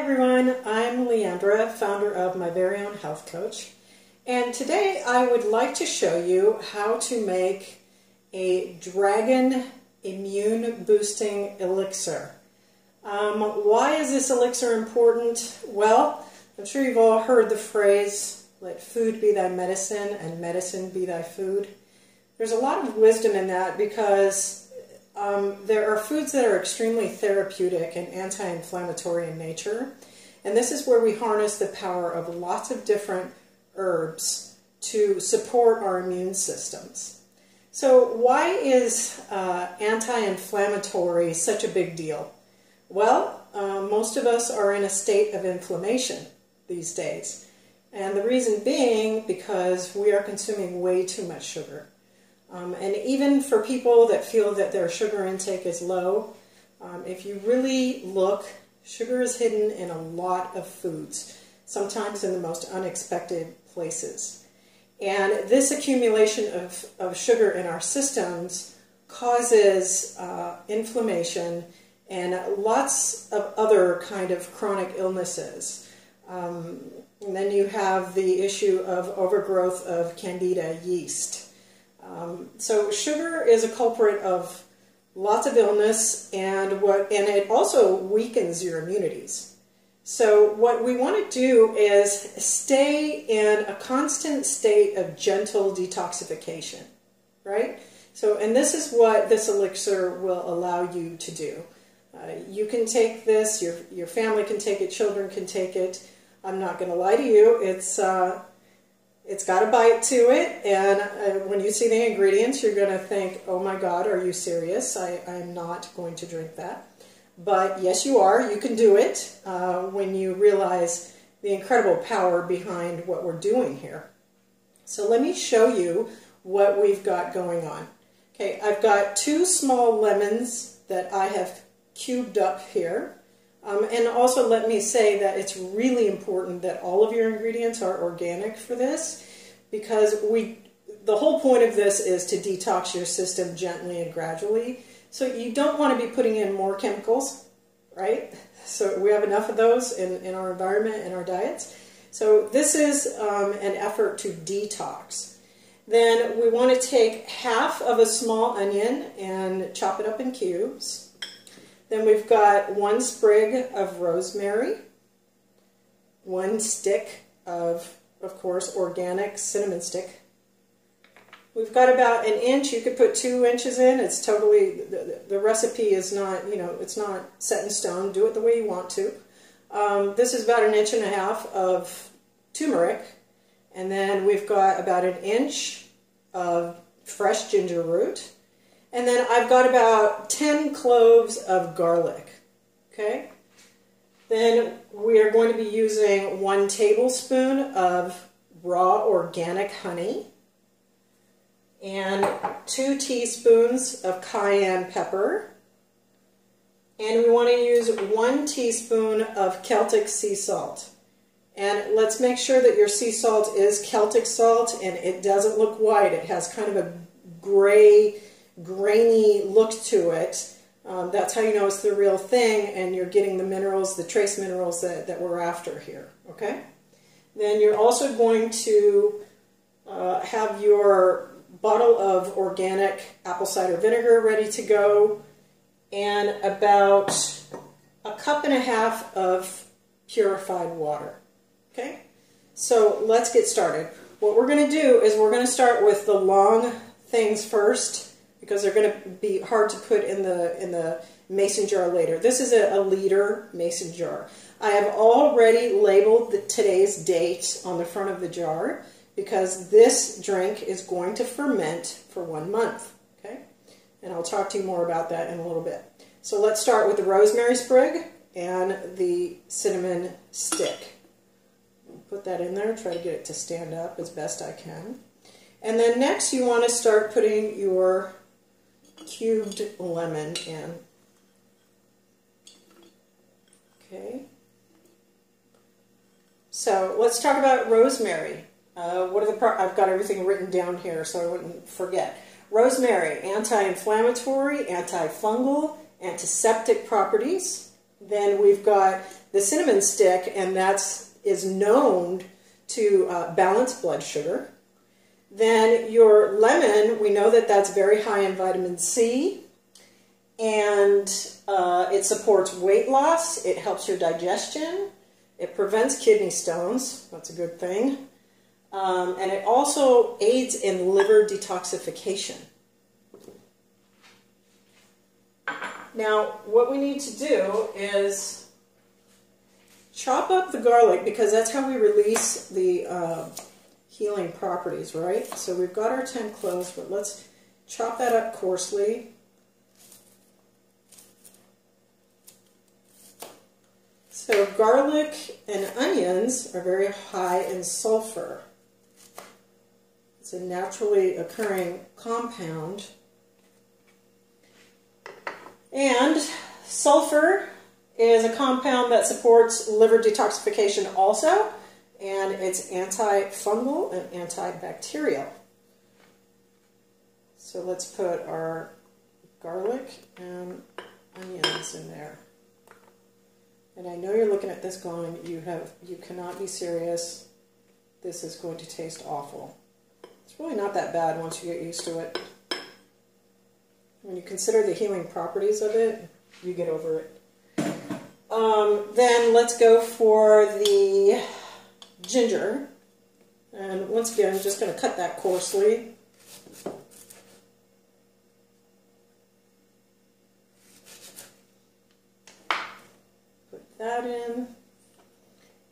everyone, I'm Leandra, founder of My Very Own Health Coach, and today I would like to show you how to make a dragon immune boosting elixir. Why is this elixir important? Well, I'm sure you've all heard the phrase, let food be thy medicine and medicine be thy food. There's a lot of wisdom in that because there are foods that are extremely therapeutic and anti-inflammatory in nature, and this is where we harness the power of lots of different herbs to support our immune systems. So why is anti-inflammatory such a big deal? Well, most of us are in a state of inflammation these days, and the reason being because we are consuming way too much sugar. And even for people that feel that their sugar intake is low, if you really look, sugar is hidden in a lot of foods, sometimes in the most unexpected places. And this accumulation of sugar in our systems causes inflammation and lots of other kind of chronic illnesses. And then you have the issue of overgrowth of candida yeast. So sugar is a culprit of lots of illness, and it also weakens your immunities. So what we want to do is stay in a constant state of gentle detoxification, right? So, and this is what this elixir will allow you to do. You can take this, your family can take it, children can take it. I'm not going to lie to you, it's got a bite to it, and when you see the ingredients, you're going to think, oh my God, are you serious? I'm not going to drink that. But yes, you are. You can do it when you realize the incredible power behind what we're doing here. So let me show you what we've got going on. Okay, I've got 2 small lemons that I have cubed up here. And also let me say that it's really important that all of your ingredients are organic for this, because the whole point of this is to detox your system gently and gradually. So you don't want to be putting in more chemicals, right? So we have enough of those in our environment and our diets. So this is an effort to detox. Then we want to take half of a small onion and chop it up in cubes. Then we've got 1 sprig of rosemary, 1 stick of course, organic cinnamon stick. We've got about 1 inch. You could put 2 inches in. It's totally, the recipe is not, it's not set in stone. Do it the way you want to. This is about 1.5 inches of turmeric. And then we've got about 1 inch of fresh ginger root. And then I've got about 10 cloves of garlic, okay? Then we are going to be using 1 tablespoon of raw organic honey and 2 teaspoons of cayenne pepper. And we want to use 1 teaspoon of Celtic sea salt. And let's make sure that your sea salt is Celtic salt and it doesn't look white. It has kind of a gray, grainy look to it. That's how you know it's the real thing, and you're getting the minerals, the trace minerals that we're after here, okay? Then you're also going to have your bottle of organic apple cider vinegar ready to go, and about 1.5 cups of purified water, okay? So let's get started. What we're going to do is we're going to start with the long things first, because they're going to be hard to put in the mason jar later. This is a liter mason jar. I have already labeled today's date on the front of the jar, because this drink is going to ferment for 1 month, okay? And I'll talk to you more about that in a little bit. So let's start with the rosemary sprig and the cinnamon stick. Put that in there, try to get it to stand up as best I can. And then next you want to start putting your cubed lemon in. Okay. So let's talk about rosemary. I've got everything written down here so I wouldn't forget. Rosemary, anti-inflammatory, antifungal, antiseptic properties. Then we've got the cinnamon stick, and is known to balance blood sugar. Then your lemon, we know that that's very high in vitamin C, and it supports weight loss, it helps your digestion, it prevents kidney stones, that's a good thing, and it also aids in liver detoxification. Now, what we need to do is chop up the garlic, because that's how we release the healing properties, right? So we've got our 10 cloves, but let's chop that up coarsely. So garlic and onions are very high in sulfur. It's a naturally occurring compound. And sulfur is a compound that supports liver detoxification also, and it's antifungal and antibacterial. So let's put our garlic and onions in there. And I know you're looking at this going, you cannot be serious. This is going to taste awful. It's really not that bad once you get used to it. When you consider the healing properties of it, you get over it. Then let's go for the ginger. And once again, I'm just going to cut that coarsely. Put that in.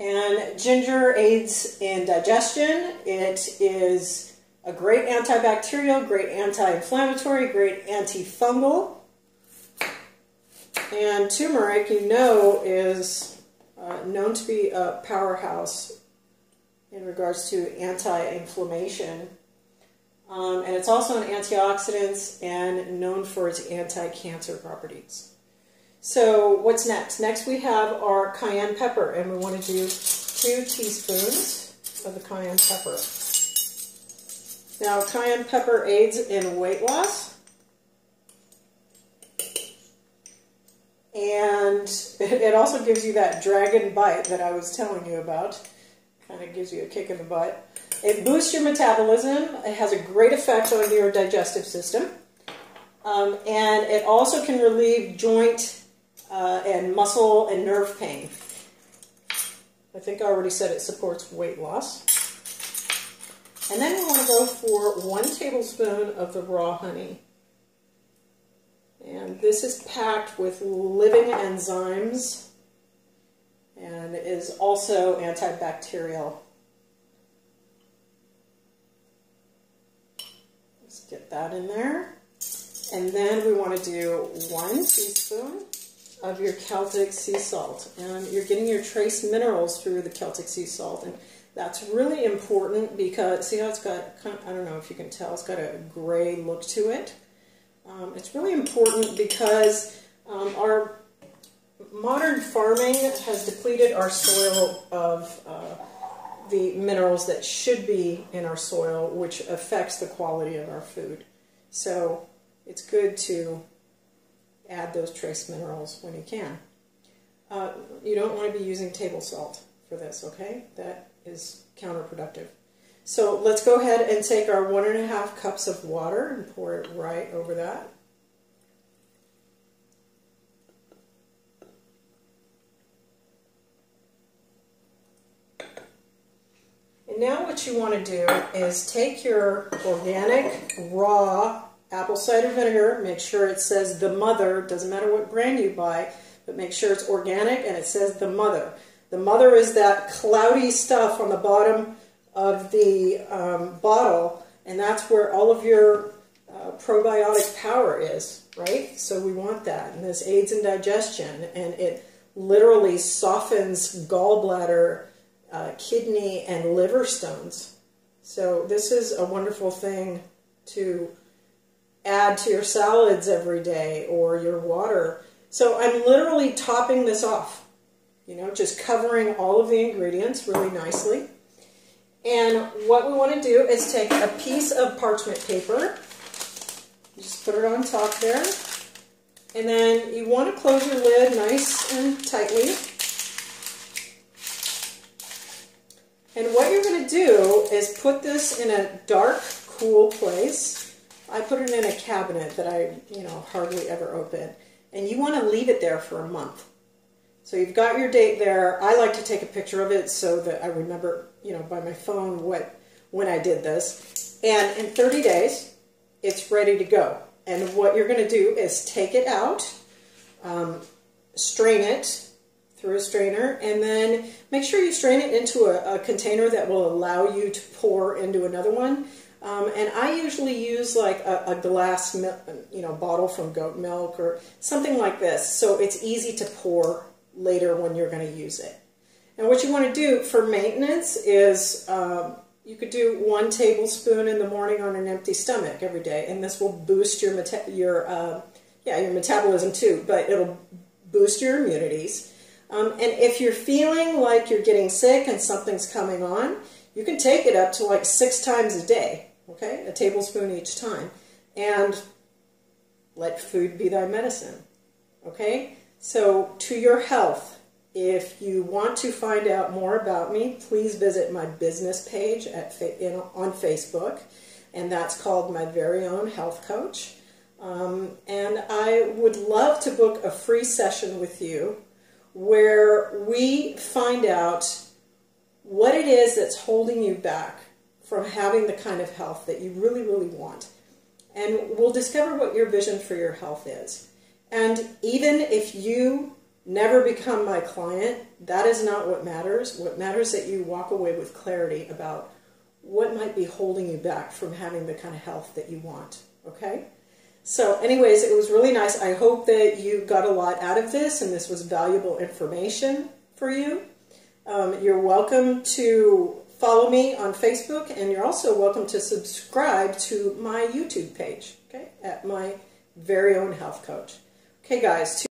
And ginger aids in digestion. It is a great antibacterial, great anti-inflammatory, great antifungal. And turmeric, you know, is known to be a powerhouse in regards to anti-inflammation. And it's also an antioxidant and known for its anti-cancer properties. So what's next? Next we have our cayenne pepper, and we want to do 2 teaspoons of the cayenne pepper. Now, cayenne pepper aids in weight loss, and it also gives you that dragon bite that I was telling you about. Kind of gives you a kick in the butt. It boosts your metabolism. It has a great effect on your digestive system, and it also can relieve joint and muscle and nerve pain. I think I already said it supports weight loss. And then we want to go for 1 tablespoon of the raw honey. And this is packed with living enzymes and is also antibacterial. Let's get that in there. And then we want to do 1 teaspoon of your Celtic sea salt. And you're getting your trace minerals through the Celtic sea salt. And that's really important because, see how it's got, I don't know if you can tell, it's got a gray look to it. It's really important because our modern farming has depleted our soil of the minerals that should be in our soil, which affects the quality of our food. So it's good to add those trace minerals when you can. You don't want to be using table salt for this, okay? That is counterproductive. So let's go ahead and take our 1½ cups of water and pour it right over that. And now what you want to do is take your organic, raw apple cider vinegar, make sure it says The Mother, doesn't matter what brand you buy, but make sure it's organic and it says The Mother. The Mother is that cloudy stuff on the bottom of the bottle, and that's where all of your probiotic power is, right? So we want that, and this aids in digestion, and it literally softens gallbladder, kidney, and liver stones. So this is a wonderful thing to add to your salads every day or your water. So I'm literally topping this off, you know, just covering all of the ingredients really nicely. And what we want to do is take a piece of parchment paper, just put it on top there, And then you want to close your lid nice and tightly. And what you're going to do is put this in a dark, cool place. I put it in a cabinet that I, hardly ever open. And you want to leave it there for a month. So you've got your date there. I like to take a picture of it so that I remember, by my phone when I did this. And in 30 days, it's ready to go. And what you're going to do is take it out, strain it through a strainer, and then make sure you strain it into a container that will allow you to pour into another one. And I usually use like a glass, bottle from goat milk or something like this, so it's easy to pour later when you're going to use it. And what you want to do for maintenance is you could do 1 tablespoon in the morning on an empty stomach every day, and this will boost your metabolism too, but it'll boost your immunities. And if you're feeling like you're getting sick and something's coming on, you can take it up to like 6 times a day, okay? A tablespoon each time. And let food be thy medicine, okay? So to your health, if you want to find out more about me, please visit my business page on Facebook, and that's called My Very Own Health Coach. And I would love to book a free session with you where we find out what it is that's holding you back from having the kind of health that you really, really want. And we'll discover what your vision for your health is. And even if you never become my client, that is not what matters. What matters is that you walk away with clarity about what might be holding you back from having the kind of health that you want, okay? So anyways, it was really nice. I hope that you got a lot out of this and this was valuable information for you. You're welcome to follow me on Facebook, and you're also welcome to subscribe to my YouTube page, okay, at My Very Own Health Coach. Okay, guys.